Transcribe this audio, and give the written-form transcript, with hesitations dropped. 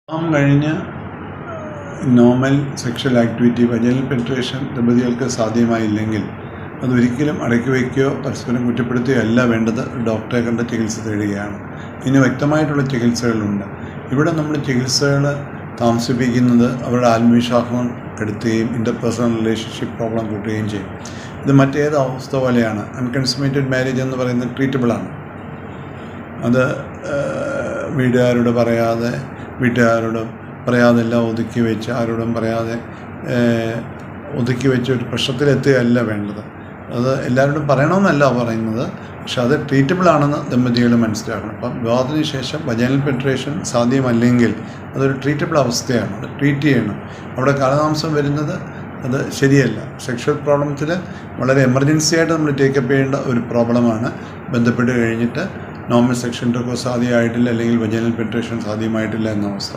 വിവാഹം കഴിഞ്ഞ് normal sexual activity vaginal penetration ദമ്പതികൾക്ക് സാധ്യമായില്ലെങ്കിൽ അതൊരിക്കലും അടക്കി വയ്ക്കുകയോ പരസ്പരം കുറ്റപ്പെടുത്തുകയോ അല്ല വേണ്ടത്. ഡോക്ടറെ കണ്ട് ചികിത്സ തേടുകയാണ്. ഇതിന് വ്യക്തമായിട്ടുള്ള ചികിത്സകളുണ്ട്. ഇവിടെ നമ്മൾ ചികിത്സകൾ താമസിപ്പിക്കുന്നത് അവരുടെ ആത്മവിശ്വാസം കെടുത്തുകയും ഇൻ്റർപേഴ്സണൽ റിലേഷൻഷിപ്പ് പ്രോബ്ലം കൂട്ടുകയും ചെയ്യും. ഇത് മറ്റേത് അവസ്ഥ പോലെയാണ്. അൺകൺസുമേറ്റഡ് മാരേജ് എന്ന് പറയുന്നത് ട്രീറ്റബിളാണ്. അത് വീട്ടുകാരോട് പറയാതെല്ലാം ഒതുക്കി വെച്ച് ആരോടും പറയാതെ ഒതുക്കി വെച്ച് ഒരു പ്രശ്നത്തിലെത്തുകയല്ല വേണ്ടത്. അത് എല്ലാവരോടും പറയണമെന്നല്ല പറയുന്നത്, പക്ഷെ അത് ട്രീറ്റബിളാണെന്ന് ദമ്പതികൾ മനസ്സിലാക്കണം. അപ്പം വിവാഹത്തിന് ശേഷം വജൈനൽ പെനിട്രേഷൻ സാധ്യമല്ലെങ്കിൽ അതൊരു ട്രീറ്റബിൾ അവസ്ഥയാണ്. അത് ട്രീറ്റ് ചെയ്യണം. അവിടെ കാലതാമസം വരുന്നത് അത് ശരിയല്ല. സെക്ഷൽ പ്രോബ്ലത്തിൽ വളരെ എമർജൻസി ആയിട്ട് നമ്മൾ ടേക്കപ്പ് ചെയ്യേണ്ട ഒരു പ്രോബ്ലമാണ്. ബന്ധപ്പെട്ട് കഴിഞ്ഞിട്ട് നോർമൽ സെക്ഷൽ ഇൻ്റർകോഴ്സ് സാധ്യമായിട്ടില്ല അല്ലെങ്കിൽ വജൈനൽ പെനിട്രേഷൻ സാധ്യമായിട്ടില്ല എന്ന അവസ്ഥ.